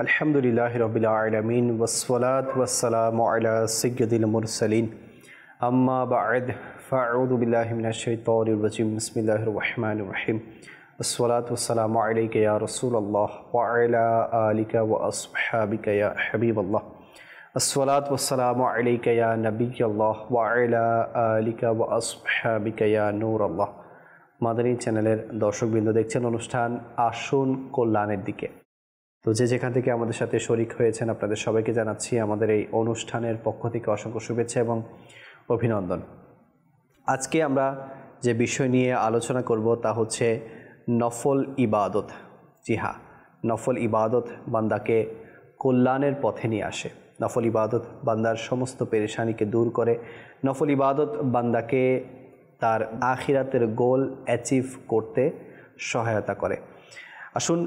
আলহামদুলিল্লাহি রাব্বিল আলামিন ওয়াসসালাতু ওয়াসসালামু আলা সাইয়্যিদিল মুরসালিন আম্মা বা'দ ফাআউযু বিল্লাহি মিনাশ শাইতানির রাজিম বিসমিল্লাহির রহমানির রহিম ওয়াসসালাতু ওয়াসসালামু আলাইকা ইয়া রাসূলুল্লাহ ওয়া আলা আলিকা ওয়া আসহাবিকা ইয়া হাবিবাল্লাহ আসসালাতু ওয়াসসালামু আলাইকা ইয়া নাবিয়্যাল্লাহ ওয়া আলা আলিকা ওয়া আসহাবিকা ইয়া নূরাল্লাহ। মাদানী চ্যানেলের দর্শকবৃন্দ, দেখছেন অনুষ্ঠান আসুন কল্যাণের দিকে। তো যেখান থেকে আমাদের সাথে শরিক হয়েছেন আপনাদের সবাইকে জানাচ্ছি আমাদের এই অনুষ্ঠানের পক্ষ থেকে অসংখ্য শুভেচ্ছা এবং অভিনন্দন। আজকে আমরা যে বিষয় নিয়ে আলোচনা করব তা হচ্ছে নফল ইবাদত। জি হ্যাঁ, নফল ইবাদত বান্দাকে কল্যাণের পথে নিয়ে আসে। নফল ইবাদত বান্দার সমস্ত পেরেশানিকে দূর করে। নফল ইবাদত বান্দাকে তার আখিরাতের গোল অ্যাচিভ করতে সহায়তা করে। আসুন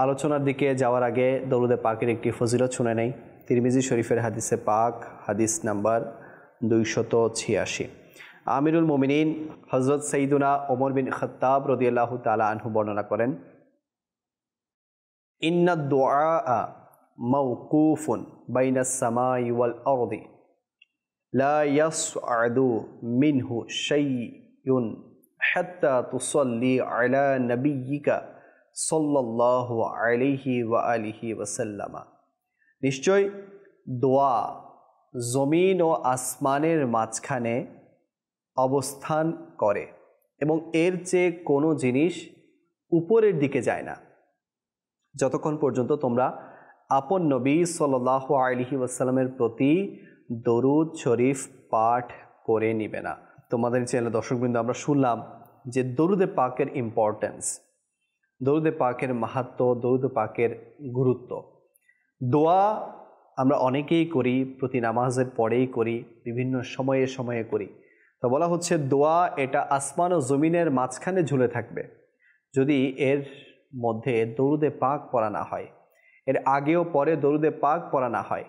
আলোচনার দিকে যাওয়ার আগে দরুদে পাকের একটি ফজিলত শুনে নেই। তিরমিজি শরীফের হাদিসে পাক, হাদিস নাম্বার 286। আমিরুল মুমিনিন হযরত সাইয়্যিদুনা ওমর বিন খাত্তাব রাদিয়াল্লাহু তাআলা আনহু বর্ণনা করেন, ইন্নাদ দুআআ মাওকুফুন বাইনাস সামাই ওয়াল আরদি লা ইয়াসআদু মিনহু শাইউন হাত্তা তুসাল্লি আলা নাবিয়্যিকা সাল্লাল্লাহু আলাইহি ওয়া আলিহি ওয়াসাল্লামা। নিশ্চয় দোয়া জমিন ও আসমানের মাঝখানে অবস্থান করে এবং এর চেয়ে কোনো জিনিস উপরের দিকে যায় না, যতক্ষণ পর্যন্ত তোমরা আপন নবী সাল্লাল্লাহু আলাইহি ওয়াসাল্লামের প্রতি দরুদ শরীফ পাঠ করে নিবে না। তোমাদের চ্যানেলের দর্শকবৃন্দ, আমরা শুনলাম যে দরুদে পাকের ইম্পর্টেন্স, দরুদে পাকের মাহাত্ম্য, দরুদে পাকের গুরুত্ব। দোয়া আমরা অনেকেই করি, প্রতি নামাজের পরেই করি, বিভিন্ন সময়ে সময়ে করি। তো বলা হচ্ছে দোয়া এটা আসমান ও জমিনের মাঝখানে ঝুলে থাকবে যদি এর মধ্যে দরুদে পাক পড়া না হয়, এর আগেও পরে দরুদে পাক পড়া না হয়।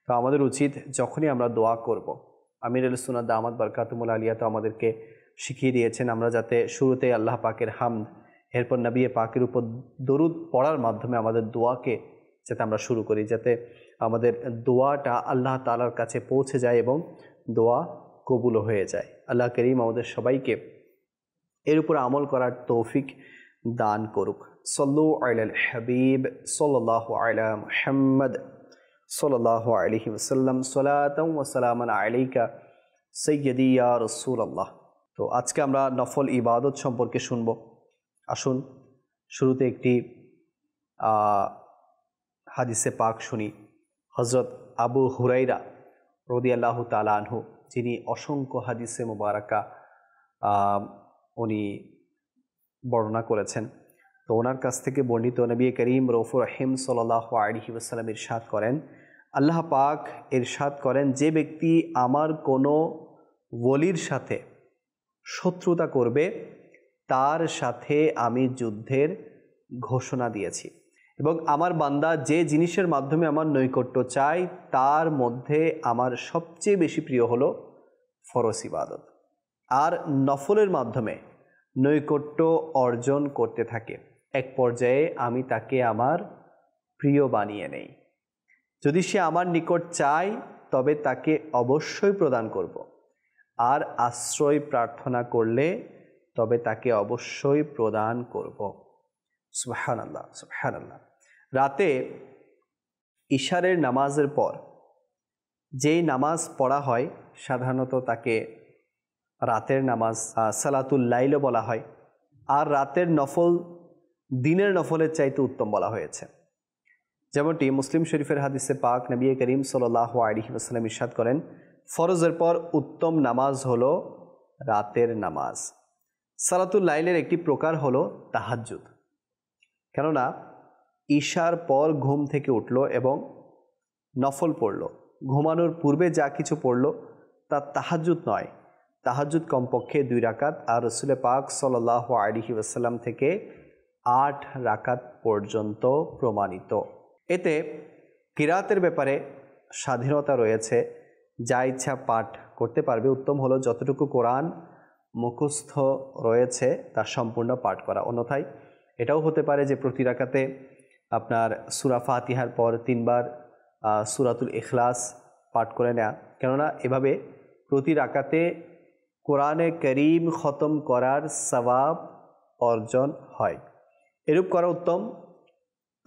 তো আমাদের উচিত যখনই আমরা দোয়া করব, আমির আল সুন্নাত দামাত বারকাতুহুল আলিয়া তো আমাদেরকে শিখিয়ে দিয়েছেন আমরা যাতে শুরুতে আল্লাহ পাকের হামদ, এরপর নবী পাকের উপর দরুদ পড়ার মাধ্যমে আমাদের দোয়াকে যাতে আমরা শুরু করি, যাতে আমাদের দোয়াটা আল্লাহ তাআলার কাছে পৌঁছে যায় এবং দোয়া কবুল হয়ে যায়। আল্লাহ করিম আমাদের সবাইকে এর উপর আমল করার তৌফিক দান করুক। সাল্লু আলাল হাবিব সাল্লাল্লাহু আলা মুহাম্মদ সাল্লাল্লাহু আলাইহি ওয়াসাল্লাম সালাতাও ওয়া সালামান আলাইকা সাইয়্যিদি ইয়া রাসূলুল্লাহ। তো আজকে আমরা নফল ইবাদত সম্পর্কে শুনব। আসুন শুরুতে একটি হাদিসে পাক শুনি। হযরত আবু হুরাইরা রাদিয়াল্লাহু তাআলা আনহু, যিনি অসংখ্য হাদিসে মুবারাকা উনি বর্ণনা করেছেন, তো ওনার কাছ থেকে বর্ণিত নবী করিম রউফুর রহিম সাল্লাল্লাহু আলাইহি ওয়াসাল্লাম ইরশাদ করেন, আল্লাহ পাক ইরশাদ করেন, যে ব্যক্তি আমার কোনো ওলির সাথে শত্রুতা করবে তার সাথে আমি যুদ্ধের ঘোষণা দিয়েছি, এবং আমার বান্দা যে জিনিসের মাধ্যমে আমার নৈকট্য চায় তার মধ্যে আমার সবচেয়ে বেশি প্রিয় হলো ফরজ ইবাদত, আর নফলের মাধ্যমে নৈকট্য অর্জন করতে থাকে। এক পর্যায়ে আমি তাকে আমার প্রিয় বানিয়ে নেই। যদি সে আমার নিকট চায় তবে তাকে অবশ্যই প্রদান করব, আর আশ্রয় প্রার্থনা করলে তবে তাকে অবশ্যই প্রদান করব। সুবহানাল্লাহ, সুবহানাল্লাহ। রাতে ইশারের নামাজের পর যেই নামাজ পড়া হয় সাধারণত তাকে রাতের নামাজ, সালাতুল লাইলও বলা হয়। আর রাতের নফল দিনের নফলের চাইতে উত্তম বলা হয়েছে। যেমনটি মুসলিম শরীফের হাদিসে পাক নবী করিম সাল্লাল্লাহু আলাইহি ওয়াসাল্লাম ইরশাদ করেন, ফরজের পর উত্তম নামাজ হলো রাতের নামাজ। সালাতুল লাইলের একটি প্রকার হলো তাহাজ্জুদ। কেননা ঈশার পর ঘুম থেকে উঠল এবং নফল পড়ল, ঘুমানোর পূর্বে যা কিছু পড়ল তা তাহাজ্জুদ নয়। তাহাজ্জুদ কমপক্ষে 2 রাকাত, আর রাসূল পাক সাল্লাল্লাহু আলাইহি ওয়াসাল্লাম থেকে 8 রাকাত পর্যন্ত প্রমাণিত। এতে কিরাতের ব্যাপারে স্বাধীনতা রয়েছে, যা ইচ্ছা পাঠ করতে পারবে। উত্তম হলো যতটুকু কোরআন মুখস্থ রয়েছে তা সম্পূর্ণ পাঠ করা। অন্যথায় এটাও হতে পারে যে প্রতি রাকাতে আপনার সূরা ফাতিহার পর 3 বার সূরাতুল ইখলাস পাঠ করে নেওয়া, কেননা এভাবে প্রতি রাকাতে কোরআনে কারীম খতম করার সওয়াব অর্জন হয়। এরূপ করা উত্তম।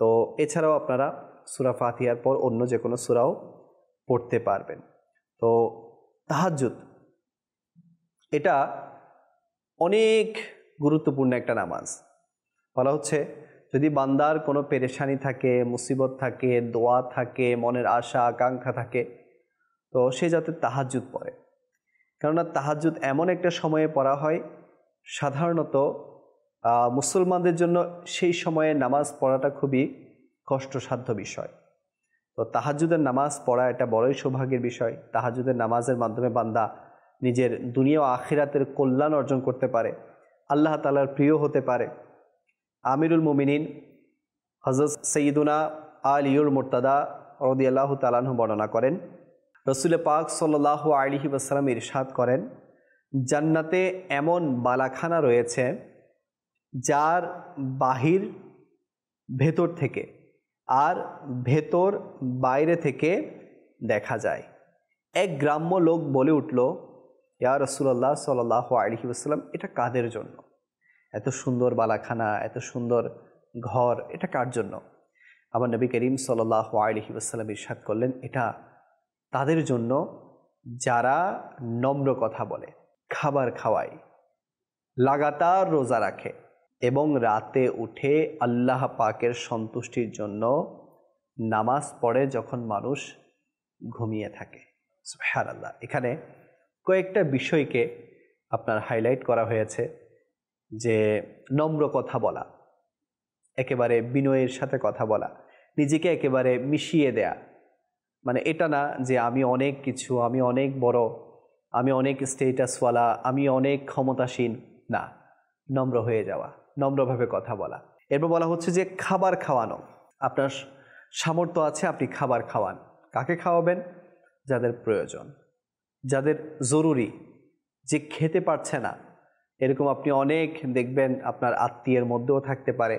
তো এছাড়াও আপনারা সূরা ফাতিহার পর অন্য যে কোনো সূরাও পড়তে পারবেন। তো তাহাজ্জুদ এটা অনেক গুরুত্বপূর্ণ একটা নামাজ। বলা হচ্ছে যদি বান্দার কোনো পেরেশানি থাকে, মুসিবত থাকে, দোয়া থাকে, মনের আশা আকাঙ্ক্ষা থাকে, তো সে যাতে তাহাজ্জুদ পড়ে। কেননা তাহাজ্জুদ এমন একটা সময়ে পড়া হয়, সাধারণত মুসলমানদের জন্য সেই সময়ে নামাজ পড়াটা খুবই কষ্টসাধ্য বিষয়। তো তাহাজ্জুদের নামাজ পড়া এটা বড়ই সৌভাগ্যের বিষয়। তাহাজ্জুদের নামাজের মাধ্যমে বান্দা নিজের দুনিয়া ও আখিরাতের কল্যাণ অর্জন করতে পারে, আল্লাহ তাআলার প্রিয় হতে পারে। আমিরুল মুমিনিন হযরত সৈয়দুনা আলিউল মুর্তাদা রাদিয়াল্লাহু তাআলা আনহু বর্ণনা করেন, রাসূল পাক সাল্লাল্লাহু আলাইহি ওয়াসাল্লাম ইরশাদ করেন, জান্নাতে এমন বালাখানা রয়েছে যার বাহির ভেতর থেকে আর ভেতর বাইরে থেকে দেখা যায়। এক গ্রাম্য লোক বলে উঠল, ইয়া রাসূলুল্লাহ সাল্লাল্লাহু আলাইহি ওয়াসাল্লাম, এটা কাদের জন্য? এত সুন্দর বালাখানা, এত সুন্দর ঘর, এটা কার জন্য? আমার নবী করিম সাল্লাল্লাহু আলাইহি ওয়াসাল্লাম ইরশাদ করলেন, এটা তাদের জন্য যারা নম্র কথা বলে, খাবার খাওয়ায়, লাগাতার রোজা রাখে এবং রাতে উঠে আল্লাহ পাকের সন্তুষ্টির জন্য নামাজ পড়ে যখন মানুষ ঘুমিয়ে থাকে। সুবহানাল্লাহ। এখানে কয়েকটা বিষয়কে আপনার হাইলাইট করা হয়েছে, যে নম্র কথা বলা, একেবারে বিনয়ের সাথে কথা বলা, নিজেকে একেবারে মিশিয়ে দেয়া। মানে এটা না যে আমি অনেক কিছু, আমি অনেক বড়, আমি অনেক স্টেটাসওয়ালা, আমি অনেক ক্ষমতাসীন, না, নম্র হয়ে যাওয়া, নম্রভাবে কথা বলা। এরপর বলা হচ্ছে যে খাবার খাওয়ানো। আপনার সামর্থ্য আছে, আপনি খাবার খাওয়ান। কাকে খাওয়াবেন? যাদের প্রয়োজন, যাদের জরুরি, যে খেতে পারছে না। এরকম আপনি অনেক দেখবেন, আপনার আত্মীয়ের মধ্যেও থাকতে পারে,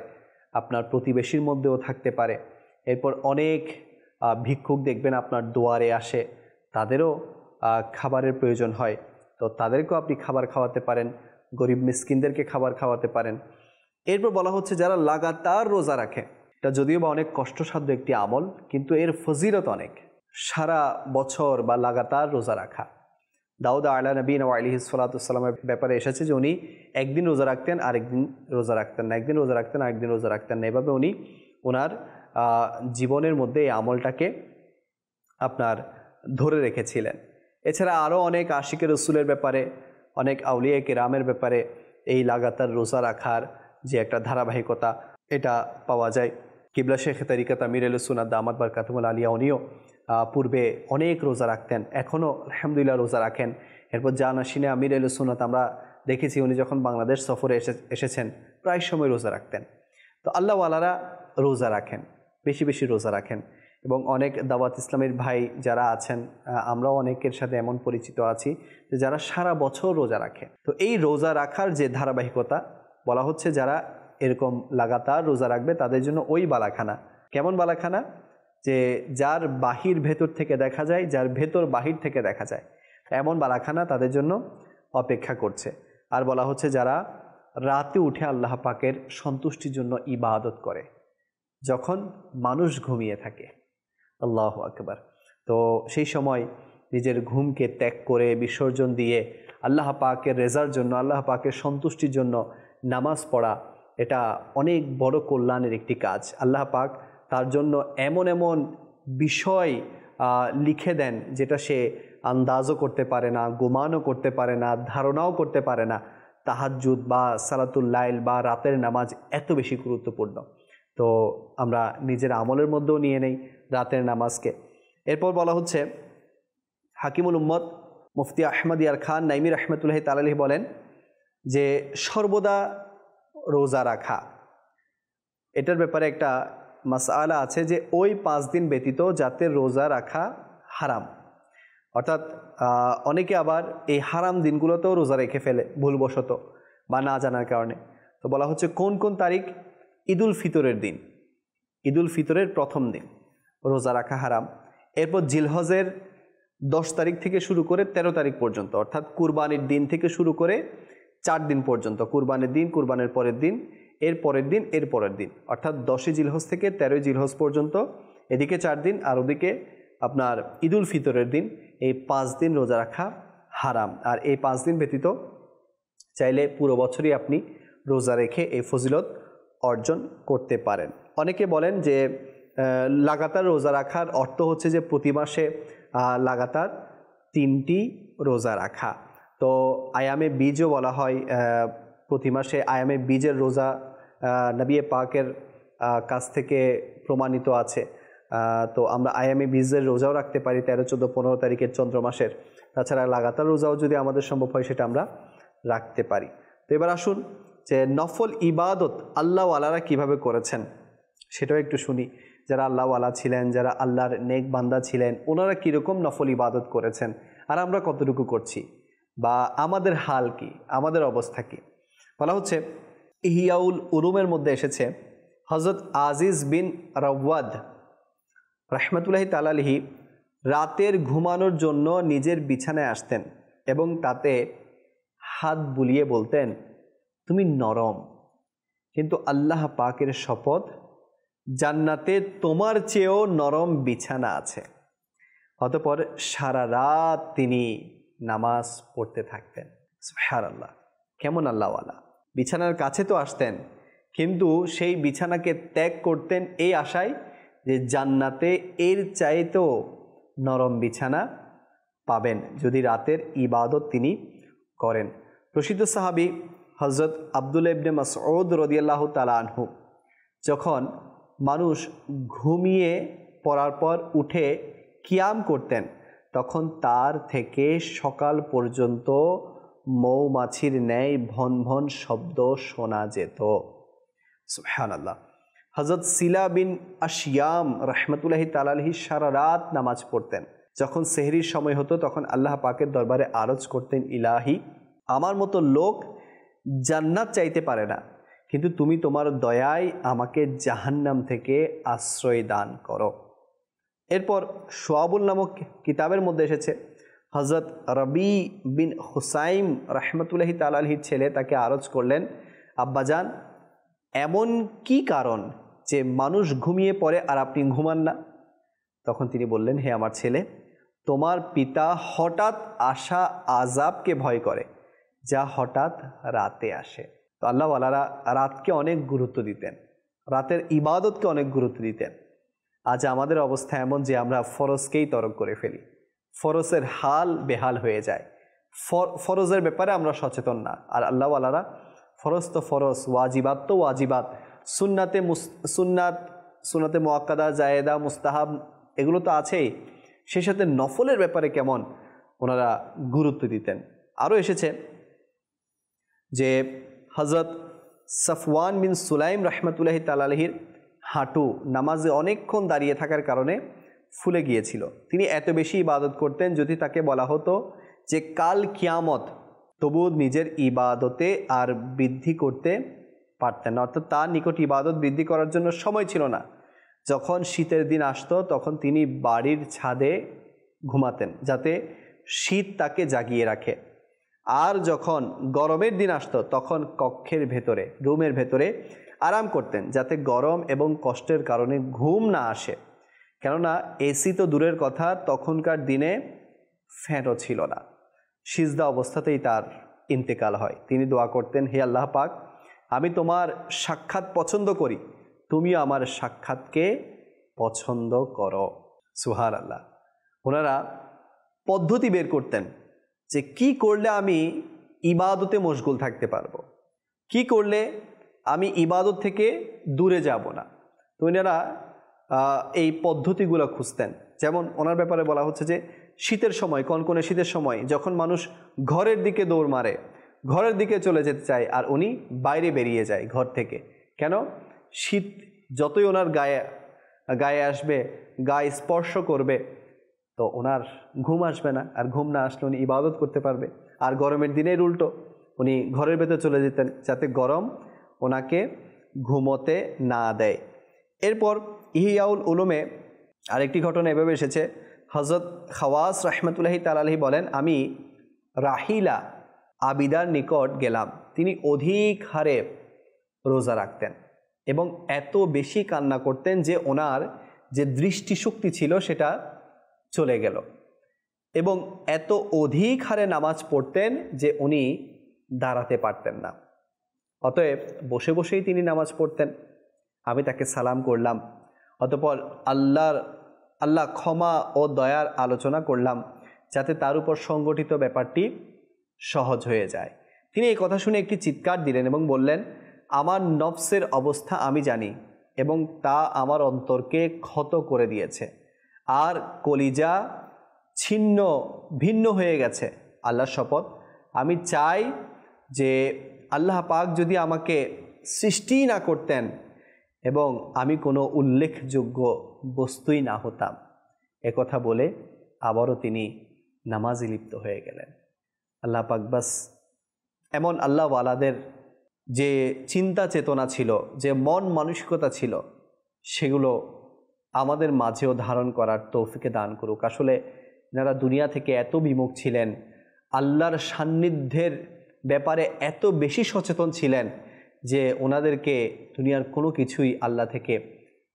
আপনার প্রতিবেশীর মধ্যেও থাকতে পারে। এরপর অনেক ভিক্ষুক দেখবেন আপনার দুয়ারে আসে, তাদেরও খাবারের প্রয়োজন হয়। তো তাদেরকেও আপনি খাবার খাওয়াতে পারেন, গরিব মিসকিনদেরকে খাবার খাওয়াতে পারেন। এরপর বলা হচ্ছে যারা লাগাতার রোজা রাখে, এটা যদিও বা অনেক কষ্টসাধ্য একটি আমল, কিন্তু এর ফজিলত অনেক। সারা বছর বা লাগাতার রোজা রাখা। দাউদ আলা নবীনা আলাইহিস সালাতু ওয়াসসালামের ব্যাপারে এসেছে যে উনি একদিন রোজা রাখতেন, আরেকদিন রোজা রাখতেন না, একদিন রোজা রাখতেন, আরেকদিন রোজা রাখতেন না। এভাবে উনি ওনার জীবনের মধ্যে এই আমলটাকে আপনার ধরে রেখেছিলেন। এছাড়া আরও অনেক আশিকে রসুলের ব্যাপারে, অনেক আউলিয়া কেরামের ব্যাপারে এই লাগাতার রোজা রাখার যে একটা ধারাবাহিকতা, এটা পাওয়া যায়। কিবলা শেখ তরিকত আমির আল সুন্নাত দামাত বারকাতুহুল আলিয়া, উনিও পূর্বে অনেক রোজা রাখতেন, এখনও আলহামদুলিল্লাহ রোজা রাখেন। এরপর জানাশিনে আমির আল সুন্নাত আমরা দেখেছি, উনি যখন বাংলাদেশ সফরে এসেছেন প্রায় সময় রোজা রাখতেন। তো আল্লাহওয়ালারা রোজা রাখেন, বেশি বেশি রোজা রাখেন। এবং অনেক দাওয়াত ইসলামের ভাই যারা আছেন, আমরাও অনেকের সাথে এমন পরিচিত আছি যে যারা সারা বছর রোজা রাখে। তো এই রোজা রাখার যে ধারাবাহিকতা, বলা হচ্ছে যারা এরকম লাগাতার রোজা রাখবে তাদের জন্য ওই বালাখানা। কেমন বালাখানা? যে যার বাহির ভেতর থেকে দেখা যায়, যার ভেতর বাহির থেকে দেখা যায়, এমন বালাখানা তাদের জন্য অপেক্ষা করছে। আর বলা হচ্ছে যারা রাতে উঠে আল্লাহ পাকের সন্তুষ্টির জন্য ইবাদত করে যখন মানুষ ঘুমিয়ে থাকে। আল্লাহু আকবার। তো সেই সময় নিজের ঘুমকে ত্যাগ করে, বিসর্জন দিয়ে আল্লাহ পাকের রেজার জন্য, আল্লাহ পাকের সন্তুষ্টির জন্য নামাজ পড়া, এটা অনেক বড় কল্যাণের একটি কাজ। আল্লাহ পাক তার জন্য এমন এমন বিষয় লিখে দেন যেটা সে আন্দাজও করতে পারে না, গুমানও করতে পারে না, ধারণাও করতে পারে না। তাহাজ্জুদ বা সালাতুল লাইল বা রাতের নামাজ এত বেশি গুরুত্বপূর্ণ। তো আমরা নিজের আমলের মধ্যেও নিয়ে নেই রাতের নামাজকে। এরপর বলা হচ্ছে হাকিমুল উম্মত মুফতি আহমদ ইয়ার খান নাইমি রহমতুল্লাহি তাআলা আলাইহি বলেন যে সর্বদা রোজা রাখা, এটার ব্যাপারে একটা মাসআলা আছে যে ওই 5 দিন ব্যতীত যাতে রোজা রাখা হারাম। অর্থাৎ অনেকে আবার এই হারাম দিনগুলোতেও রোজা রেখে ফেলে ভুলবশত বা না জানার কারণে। তো বলা হচ্ছে কোন কোন তারিখ? ঈদুল ফিতরের দিন, ঈদুল ফিতরের প্রথম দিন রোজা রাখা হারাম। এরপর জিলহজের 10 তারিখ থেকে শুরু করে 13 তারিখ পর্যন্ত, অর্থাৎ কুরবানির দিন থেকে শুরু করে 4 দিন পর্যন্ত, কুরবানির দিন, কুরবানির পরের দিন, এর পরের দিন, এর পরের দিন, অর্থাৎ 10ই জিলহজ থেকে 13ই জিলহজ পর্যন্ত, এদিকে 4 দিন আর ওদিকে আপনার ঈদুল ফিতরের দিন, এই 5 দিন রোজা রাখা হারাম। আর এই 5 দিন ব্যতীত চাইলে পুরো বছরই আপনি রোজা রেখে এই ফজিলত অর্জন করতে পারেন। অনেকে বলেন যে লাগাতার রোজা রাখার অর্থ হচ্ছে যে প্রতি মাসে লাগাতার 3টি রোজা রাখা। তো আয়ামে বীজও বলা হয়, প্রতি মাসে আয়ামে বীজের রোজা নবী পাকের কাছ থেকে প্রমাণিত আছে। তো আমরা আয়ামে বীজের রোজাও রাখতে পারি 13, 14, 15 তারিখের চন্দ্র মাসের। তাছাড়া লাগাতার রোজাও যদি আমাদের সম্ভব হয় সেটা আমরা রাখতে পারি। তো এবার আসুন যে নফল ইবাদত আল্লাহওয়ালারা কিভাবে করেছেন সেটাও একটু শুনি। যারা আল্লাহওয়ালা ছিলেন, যারা আল্লাহর নেক বান্দা ছিলেন, ওনারা কীরকম নফল ইবাদত করেছেন আর আমরা কতটুকু করছি, বা আমাদের হাল কি, আমাদের অবস্থা কি। বলা হচ্ছে ইহিয়াউল উলুমের মধ্যে এসেছে, হযরত আজিজ বিন রাওয়াদ রাহমাতুল্লাহি তাআলা আলাইহি রাতের ঘুমানোর জন্য নিজের বিছানায় আসতেন এবং তাতে হাত বুলিয়ে বলতেন, তুমি নরম, কিন্তু আল্লাহ পাকের শপথ, জান্নাতে তোমার চেয়েও নরম বিছানা আছে। অতঃপর সারা রাত তিনি নামাজ পড়তে থাকতেন। সুবহানাল্লাহ, কেমন আল্লাহওয়ালা! বিছানার কাছে তো আসতেন, কিন্তু সেই বিছানাকে ত্যাগ করতেন এই আশায় যে জান্নাতে এর চাইতেও নরম বিছানা পাবেন যদি রাতের ইবাদত তিনি করেন। প্রসিদ্ধ সাহাবী হযরত আব্দুল্লাহ ইবনে মাসউদ রাদিয়াল্লাহু তাআলা আনহু যখন মানুষ ঘুমিয়ে পড়ার পর উঠে কিয়াম করতেন, তখন তার থেকে সকাল পর্যন্ত মৌমাছির ন্যায় ভন ভন শব্দ শোনা যেত। সুবহানাল্লাহ। হযরত সিলা বিন আশিয়াম রাহমাতুল্লাহি তাআলা আলাইহি সারা রাত নামাজ পড়তেন। যখন সেহরির সময় হতো তখন আল্লাহ পাকের দরবারে আরজ করতেন, ইলাহি, আমার মতো লোক জান্নাত চাইতে পারে না, কিন্তু তুমি তোমার দয়ায় আমাকে জাহান্নাম থেকে আশ্রয় দান করো। এরপর শোয়াবুল নামক কিতাবের মধ্যে এসেছে, হযরত রবি বিন হুসাইম রাহমাতুল্লাহি তাআলা আলাইহির ছেলে তাকে আরজ করলেন, আব্বাজান, এমন কি কারণ যে মানুষ ঘুমিয়ে পড়ে আর আপনি ঘুমান না? তখন তিনি বললেন, হে আমার ছেলে, তোমার পিতা হঠাৎ আসা আযাবকে ভয় করে, যা হঠাৎ রাতে আসে। তো আল্লাহওয়ালারা রাতকে অনেক গুরুত্ব দিতেন, রাতের ইবাদতকে অনেক গুরুত্ব দিতেন। আজ আমাদের অবস্থা এমন যে আমরা ফরজকেই তরক করে ফেলি, ফরজের হাল বেহাল হয়ে যায়, ফরজের ব্যাপারে আমরা সচেতন না। আর আল্লাহওয়ালারা ফরজ তো ফরজ, ওয়াজিবাত তো ওয়াজিবাত, সুন্নাতে মুআক্কাদা, জায়েদা, মুস্তাহাব এগুলো তো আছেই, সেই সাথে নফলের ব্যাপারে কেমন ওনারা গুরুত্ব দিতেন। আরও এসেছে যে হযরত সাফওয়ান বিন সুলাইম রাহমাতুল্লাহি তাআলা আলাইহির হাঁটু নামাজে অনেকক্ষণ দাঁড়িয়ে থাকার কারণে ফুলে গিয়েছিল। তিনি এত বেশি ইবাদত করতেন, যদি তাকে বলা হতো যে কাল কিয়ামত, তবুও নিজের ইবাদতে আর বৃদ্ধি করতে পারতেন না, অর্থাৎ তার নিকট ইবাদত বৃদ্ধি করার জন্য সময় ছিল না। যখন শীতের দিন আসতো তখন তিনি বাড়ির ছাদে ঘুমাতেন যাতে শীত তাকে জাগিয়ে রাখে, আর যখন গরমের দিন আসতো তখন কক্ষের ভেতরে, রুমের ভেতরে আরাম করতেন যাতে গরম এবং কষ্টের কারণে ঘুম না আসে। কেননা এসি তো দূরের কথা, তখনকার দিনে ফ্যানও ছিল না। সিজদা অবস্থাতেই তার ইন্তেকাল হয়। তিনি দোয়া করতেন, হে আল্লাহ পাক, আমি তোমার সাক্ষাৎ পছন্দ করি, তুমিও আমার সাক্ষাৎকে পছন্দ করো। সুবহানাল্লাহ। ওনারা পদ্ধতি বের করতেন যে কি করলে আমি ইবাদতে মশগুল থাকতে পারবো, কি করলে আমি ইবাদত থেকে দূরে যাব না। তো ওনারা এই পদ্ধতিগুলো খুঁজতেন। যেমন ওনার ব্যাপারে বলা হচ্ছে যে শীতের সময়, কনকনে শীতের সময় যখন মানুষ ঘরের দিকে দৌড় মারে, ঘরের দিকে চলে যেতে চায়, আর উনি বাইরে বেরিয়ে যায় ঘর থেকে। কেন? শীত যতই ওনার গায়ে আসবে, গায়ে স্পর্শ করবে, তো ওনার ঘুম আসবে না, আর ঘুম না আসলে উনি ইবাদত করতে পারবে। আর গরমের দিনের উল্টো, উনি ঘরের ভেতর চলে যেতেন যাতে গরম ওনাকে ঘুমোতে না দেয়। এরপর ইহিয়াউল উলুমে আরেকটি ঘটনা এভাবে এসেছে, হযরত খাওয়াস রাহমাতুল্লাহি তাআলা আলাইহি বলেন, আমি রাহিলা আবিদার নিকট গেলাম। তিনি অধিক হারে রোজা রাখতেন এবং এত বেশি কান্না করতেন যে ওনার যে দৃষ্টিশক্তি ছিল সেটা চলে গেল, এবং এত অধিক হারে নামাজ পড়তেন যে উনি দাঁড়াতে পারতেন না। অতএব বসে বসেই তিনি নামাজ পড়তেন। আমি তাকে সালাম করলাম, অতঃপর আল্লাহ ক্ষমা ও দয়ার আলোচনা করলাম যাতে তার উপর সংগঠিত ব্যাপারটি সহজ হয়ে যায়। তিনি এই কথা শুনে একটি চিৎকার দিলেন এবং বললেন, আমার নফসের অবস্থা আমি জানি এবং তা আমার অন্তরকে ক্ষত করে দিয়েছে, আর কলিজা ছিন্ন ভিন্ন হয়ে গেছে। আল্লাহর শপথ, আমি চাই যে আল্লাহ পাক যদি আমাকে সৃষ্টি না করতেন এবং আমি কোনো উল্লেখযোগ্য বস্তুই না হতাম। একথা বলে আবারও তিনি নামাজে লিপ্ত হয়ে গেলেন। আল্লাহ পাক বাস এমন আল্লাহওয়ালাদের যে চিন্তা চেতনা ছিল, যে মন মানসিকতা ছিল, সেগুলো আমাদের মাঝেও ধারণ করার তৌফিকে দান করুক। আসলে এনারা দুনিয়া থেকে এত বিমুখ ছিলেন, আল্লাহর সান্নিধ্যের ব্যাপারে এত বেশি সচেতন ছিলেন যে ওনাদেরকে দুনিয়ার কোনো কিছুই আল্লাহ থেকে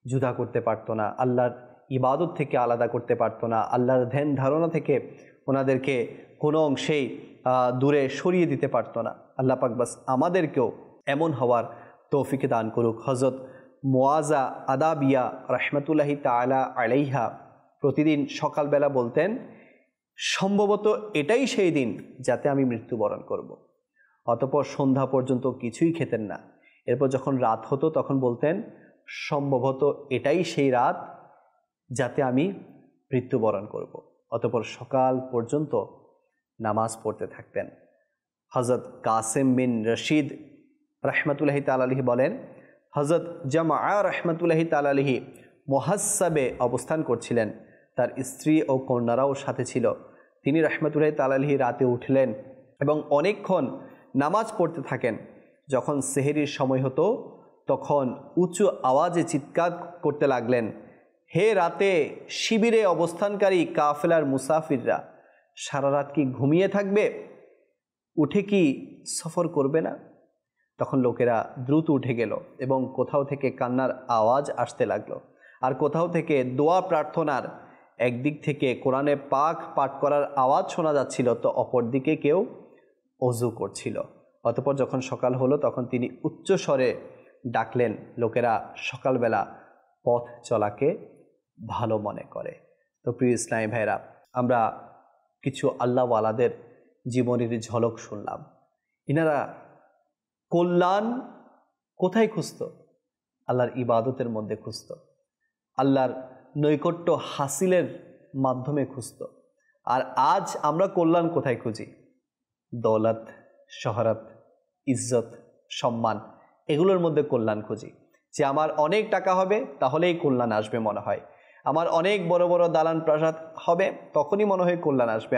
জুদা করতে পারতো না, আল্লাহর ইবাদত থেকে আলাদা করতে পারতো না, আল্লাহর ধ্যান ধারণা থেকে ওনাদেরকে কোনো অংশেই দূরে সরিয়ে দিতে পারতো না। আল্লাহ পাক বাস আমাদেরকেও এমন হওয়ার তৌফিকে দান করুক। হযরত মুআযা আদাবিয়া রাহমাতুল্লাহি তাআলা আলাইহা প্রতিদিন সকালবেলা বলতেন, সম্ভবত এটাই সেই দিন যাতে আমি মৃত্যুবরণ করব। অতঃপর সন্ধ্যা পর্যন্ত কিছুই খেতেন না। এরপর যখন রাত হতো তখন বলতেন, সম্ভবত এটাই সেই রাত যাতে আমি মৃত্যুবরণ করব। অতঃপর সকাল পর্যন্ত নামাজ পড়তে থাকতেন। হযরত কাসেম বিন রশিদ রাহমাতুল্লাহি তাআলা আলাইহি বলেন, হযরত জামাআ রাহমাতুল্লাহি তাআলা আলাইহি মুহাসসাবে অবস্থান করছিলেন, তার স্ত্রী ও কন্যারাও সাথে ছিল। তিনি রাহমাতুল্লাহি তাআলা আলাইহি রাতে উঠলেন এবং অনেকক্ষণ নামাজ পড়তে থাকেন। যখন সেহরির সময় হতো তখন উঁচু আওয়াজে চিৎকার করতে লাগলেন, হে রাতে শিবিরে অবস্থানকারী কাফেলার মুসাফিররা, সারা রাত কি ঘুমিয়ে থাকবে? উঠে কি সফর করবে না? তখন লোকেরা দ্রুত উঠে গেল এবং কোথাও থেকে কান্নার আওয়াজ আসতে লাগলো, আর কোথাও থেকে দোয়া প্রার্থনার, একদিক থেকে কোরআনে পাক পাঠ করার আওয়াজ শোনা যাচ্ছিল, তো অপর দিকে কেউ অজু করছিল। অতঃপর যখন সকাল হলো তখন তিনি উচ্চ স্বরে ডাকলেন। লোকেরা সকালবেলা পথ চলাকে ভালো মনে করে। তো প্রিয় ইসলামী ভাইরা, আমরা কিছু আল্লাহওয়ালাদের জীবনের ঝলক শুনলাম। ইনারা কল্যাণ কোথায় খুঁজত? আল্লাহর ইবাদতের মধ্যে খুঁজত, আল্লাহর নৈকট্য হাসিলের মাধ্যমে খুঁজত। আর আজ আমরা কল্যাণ কোথায় খুঁজি? দৌলত, শহরত, ইজ্জত, সম্মান, এগুলোর মধ্যে কল্যাণ খুঁজি। যে আমার অনেক টাকা হবে তাহলেই কল্যাণ আসবে মনে হয়, আমার অনেক বড় বড় দালান প্রাসাদ হবে তখনই মনে হয় কল্যাণ আসবে,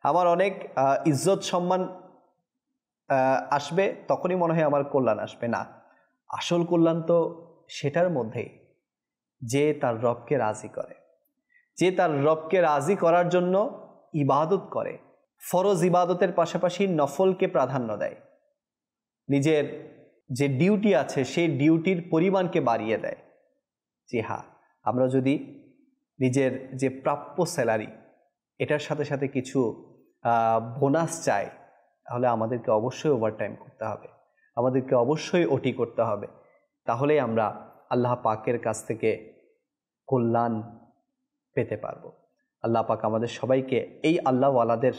আমার অনেক ইজ্জত সম্মান আসবে তখনই মনে হয় আমার কল্যাণ আসবে। না, আসল কল্যাণ তো সেটার মধ্যেই যে তার রবকে রাজি করে, যে তার রবকে রাজি করার জন্য ইবাদত করে, ফরজ ইবাদতের পাশাপাশি নফলকে প্রাধান্য দেয়, নিজের যে ডিউটি আছে সেই ডিউটির পরিমাণকে বাড়িয়ে দেয়। জি হ্যাঁ, আমরা যদি নিজের যে প্রাপ্য স্যালারি এটার সাথে সাথে কিছু বোনাস চাই, তাহলে আমাদেরকে অবশ্যই ওভারটাইম করতে হবে, আমাদেরকে অবশ্যই ওটি করতে হবে। তাহলেই আমরা আল্লাহ পাকের কাছ থেকে কল্যাণ পেতে পারবো। আল্লাহ পাক আমাদের সবাইকে এই আল্লাহওয়ালাদের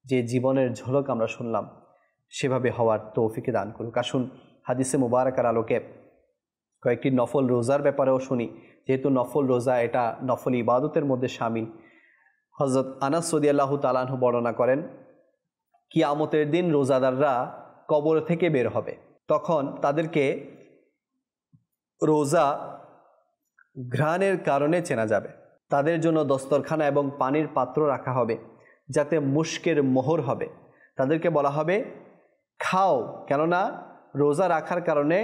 যে জীবনের ঝলক আমরা শুনলাম সেভাবে হওয়ার তৌফিকে দান করুক। আসুন হাদিসে মুবারাকার আলোকে কয়েকটি নফল রোজার ব্যাপারেও শুনি, যেহেতু নফল রোজা এটা নফল ইবাদতের মধ্যে শামিল। হযরত আনাস রাদিয়াল্লাহু তাআলা আনহু বর্ণনা করেন, কিয়ামতের দিন রোজাদাররা কবর থেকে বের হবে, তখন তাদেরকে রোজা ঘ্রাণের কারণে চেনা যাবে। তাদের জন্য দস্তরখানা এবং পানির পাত্র রাখা হবে যাতে মুশকের মোহর হবে। তাদেরকে বলা হবে, খাও, কেননা রোজা রাখার কারণে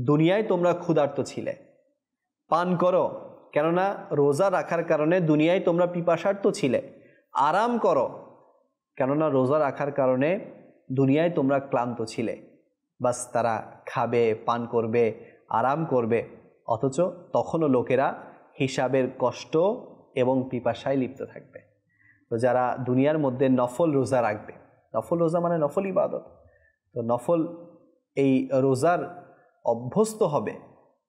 দুনিয়ায় তোমরা ক্ষুধার্ত ছিলে। পান করো, কেননা রোজা রাখার কারণে দুনিয়ায় তোমরা পিপাসার্ত ছিলে। আরাম করো, কেননা রোজা রাখার কারণে দুনিয়ায় তোমরা ক্লান্ত ছিলে। বাস তারা খাবে, পান করবে, আরাম করবে, অথচ তখনও লোকেরা হিসাবের কষ্ট এবং পিপাসায় লিপ্ত থাকবে। তো যারা দুনিয়ার মধ্যে নফল রোজা রাখবে, নফল রোজা মানে নফল ইবাদত, তো নফল এই রোজার অভ্যস্ত হবে,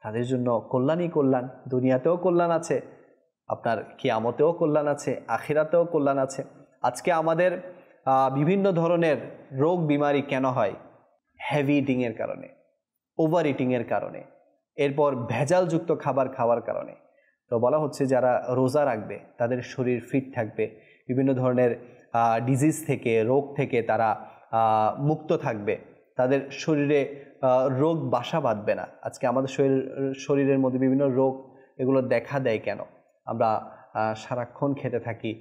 তাদের জন্য কল্যাণই কল্যাণ। দুনিয়াতেও কল্যাণ আছে, আপনার কিয়ামতেও কল্যাণ আছে, আখিরাতেও কল্যাণ আছে। আজকে আমাদের বিভিন্ন ধরনের রোগ বিমারি কেন হয়? হেভি ইটিংয়ের কারণে, ওভার ইটিংয়ের কারণে, এরপর ভেজালযুক্ত খাবার খাওয়ার কারণে। তো বলা হচ্ছে যারা রোজা রাখবে তাদের শরীর ফিট থাকবে, বিভিন্ন ধরনের ডিজিজ থেকে, রোগ থেকে তারা মুক্ত থাকবে, তাদের শরীরে রোগ বাসা বাঁধবে না। আজকে আমাদের শরীরের মধ্যে বিভিন্ন রোগ এগুলো দেখা দেয় কেন? আমরা সারাক্ষণ খেতে থাকি।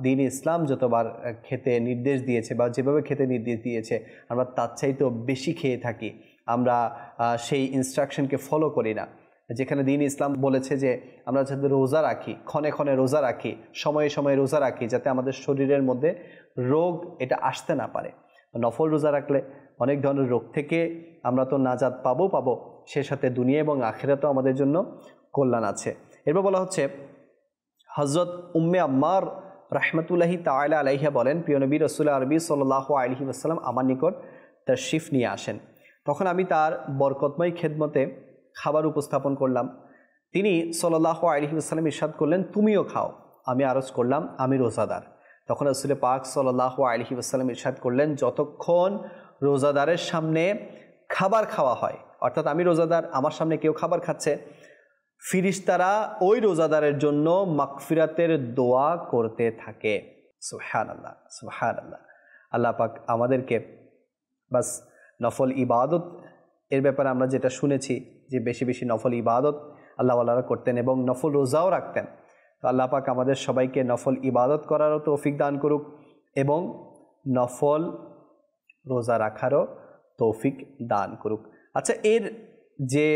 দ্বীন ইসলাম যতবার খেতে নির্দেশ দিয়েছে বা যেভাবে খেতে নির্দেশ দিয়েছে আমরা তার চাইতেও বেশি খেয়ে থাকি। আমরা সেই ইনস্ট্রাকশনকে ফলো করি না। যেখানে দ্বীন ইসলাম বলেছে যে আমরা যাতে রোজা রাখি, ক্ষণে ক্ষণে রোজা রাখি, সময়ে সময়ে রোজা রাখি, যাতে আমাদের শরীরের মধ্যে রোগ এটা আসতে না পারে। নফল রোজা রাখলে অনেক ধরনের রোগ থেকে আমরা তো নাজাত পাবো, সে সাথে দুনিয়া এবং আখিরাতেও আমাদের জন্য কল্যাণ আছে। এরপর বলা হচ্ছে হযরত উম্মে আম্মার রাহমাতুল্লাহি তাআলা আলাইহা বলেন, প্রিয় নবী রাসূল আরবি সাল্লাল্লাহু আলাইহি ওয়াসাল্লাম আমার নিকট তাশরিফ নিয়ে আসেন। তখন আমি তার বরকতময় খেদমতে খাবার উপস্থাপন করলাম। তিনি সাল্লাল্লাহু আলাইহি ওয়াসাল্লাম ইরশাদ করলেন, তুমিও খাও। আমি আরজ করলাম, আমি রোজাদার। তখন রাসূল পাক সাল্লাল্লাহু আলাইহি ওয়াসাল্লাম ইরশাদ করলেন, যতক্ষণ রোজাদারের সামনে খাবার খাওয়া হয়, অর্থাৎ আমি রোজাদার, আমার সামনে কেউ খাবার খাচ্ছে, ফিরিস্তারা ওই রোজাদারের জন্য মাগফিরাতের দোয়া করতে থাকে। সুবহানাল্লাহ, সুবহানাল্লাহ। আল্লাহ পাক আমাদেরকে বাস নফল ইবাদত এর ব্যাপারে আমরা যেটা শুনেছি যে বেশি বেশি নফল ইবাদত আল্লাহওয়ালারা করতেন এবং নফল রোজাও রাখতেন। তো আল্লাহ পাক আমাদের সবাইকে নফল ইবাদত করারও তৌফিক দান করুক এবং নফল রোজা রাখারও তৌফিক দান করুক। আচ্ছা, এর যে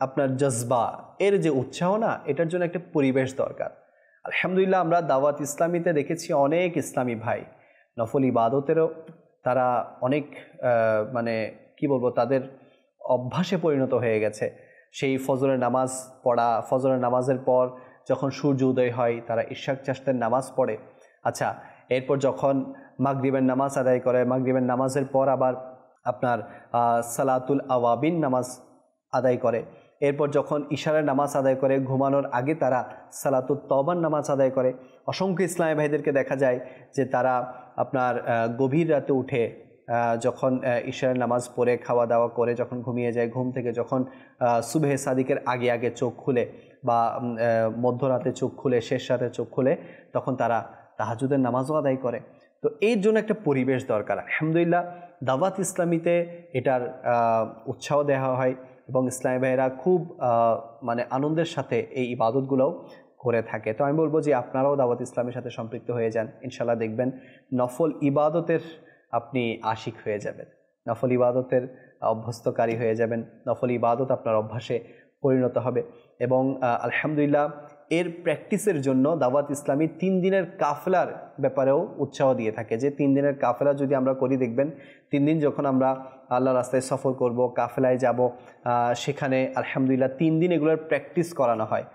আপনার জজবা, এর যে উৎসাহ না, এটার জন্য একটা পরিবেশ দরকার। আলহামদুলিল্লাহ আমরা দাওয়াত ইসলামীতে দেখেছি অনেক ইসলামী ভাই নফল ইবাদতেরও তারা অনেক মানে কি বলবো, তাদের অভ্যাসে পরিণত হয়ে গেছে। সেই ফজরের নামাজ পড়া, ফজরের নামাজের পর যখন সূর্য উদয় হয় তারা ইশাক চাষতের নামাজ পড়ে। আচ্ছা, এরপর যখন মাগরিবের নামাজ আদায় করে, মাগরিবের নামাজের পর আবার আপনার সালাতুল আওয়াবিন নামাজ আদায় করে। এরপর যখন ইশারের নামাজ আদায় করে ঘুমানোর আগে তারা সালাতুত তওবার নামাজ আদায় করে। অসংখ্য ইসলামী ভাইদেরকে দেখা যায় যে তারা আপনার গভীর রাতে উঠে যখন ইশারের নামাজ পড়ে খাওয়া দাওয়া করে যখন ঘুমিয়ে যায়, ঘুম থেকে যখন সুবহে সাদিকের আগে আগে চোখ খুলে বা মধ্যরাতে চোখ খুলে, শেষ রাতে চোখ খুলে, তখন তারা তাহাজ্জুদের নামাজও আদায় করে। তো এর জন্য একটা পরিবেশ দরকার। আলহামদুলিল্লাহ দাওয়াত ইসলামীতে এটার উৎসাহ দেওয়া হয় এবং ইসলামী ভাইয়েরা খুব মানে আনন্দের সাথে এই ইবাদতগুলোও করে থাকে। তো আমি বলবো যে আপনারাও দাওয়াত ইসলামের সাথে সম্পৃক্ত হয়ে যান, ইনশাল্লাহ দেখবেন নফল ইবাদতের আপনি আশিক হয়ে যাবেন, নফল ইবাদতের অভ্যস্তকারী হয়ে যাবেন, নফল ইবাদত আপনার অভ্যাসে পরিণত হবে। এবং আলহামদুলিল্লাহ এর প্র্যাকটিসের জন্য দাওয়াত ইসলামী 3 দিনের কাফেলার ব্যাপারেও উৎসাহ দিয়ে থাকে, যে 3 দিনের কাফেলা যদি আমরা করি, দেখবেন 3 দিন যখন আমরা আল্লাহ রাস্তায় সফর করব, কাফেলায় যাব, সেখানে আলহামদুলিল্লাহ 3 দিন এগুলোর প্র্যাকটিস করানো হয়।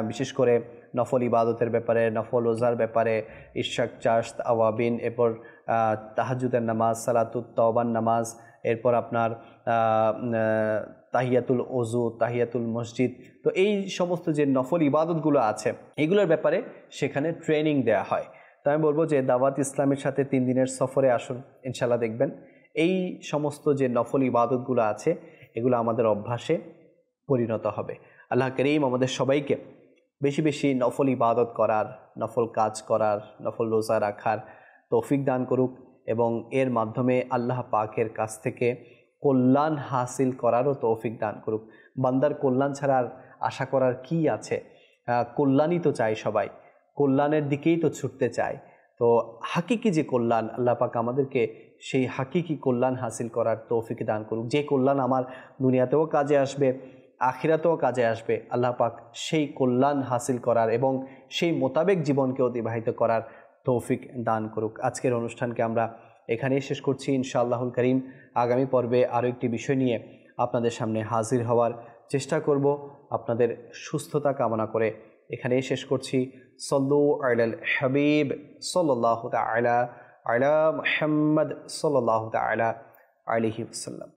বিশেষ করে নফল ইবাদতের ব্যাপারে, নফল রোজার ব্যাপারে, ইশাক চাষ, আওয়াবিন, এরপর তাহাজ্জুদের নামাজ, সালাতুত তওবার নামাজ, এরপর আপনার তাহিয়াতুল ওযু, তাহিয়াতুল মসজিদ। তো এই সমস্ত যে নফল ইবাদতগুলো আছে এগুলোর ব্যাপারে সেখানে ট্রেনিং দেয়া হয়। তো আমি বলবো যে দাওয়াত ইসলামের সাথে 3 দিনের সফরে আসুন, ইনশাল্লাহ দেখবেন এই সমস্ত যে নফল ইবাদতগুলো আছে এগুলো আমাদের অভ্যাসে পরিণত হবে। আল্লাহ করিম আমাদের সবাইকে বেশি বেশি নফল ইবাদত করার, নফল কাজ করার, নফল রোজা রাখার তৌফিক দান করুক এবং এর মাধ্যমে আল্লাহ পাকের কাছ থেকে কল্যাণ হাসিল করারও তৌফিক দান করুক। বান্দার কল্যাণ ছাড়া আর আশা করার কি আছে? কল্যাণই তো চাই সবাই, কল্যাণের দিকেই তো ছুটতে চায়। তো হাকিকি যে কল্যাণ, আল্লাহ পাক আমাদেরকে সেই হাকিকি কল্যাণ হাসিল করার তৌফিক দান করুক, যে কল্যাণ আমার দুনিয়াতেও কাজে আসবে, আখিরাতেও কাজে আসবে। আল্লাহ পাক সেই কল্যাণ হাসিল করার এবং সেই মোতাবেক জীবনকে অতিবাহিত করার তৌফিক দান করুক। আজকের অনুষ্ঠানকে আমরা এখানেই শেষ করছি। ইনশাআল্লাহুল করিম আগামী পর্বে আরও একটি বিষয় নিয়ে আপনাদের সামনে হাজির হওয়ার চেষ্টা করব। আপনাদের সুস্থতা কামনা করে এখানেই শেষ করছি। সল্লু আলাল হাবিব সাল্লাল্লাহু তাআলা আলা মুহাম্মদ সাল্লাল্লাহু তাআলা আলাইহি ওয়াসাল্লাম।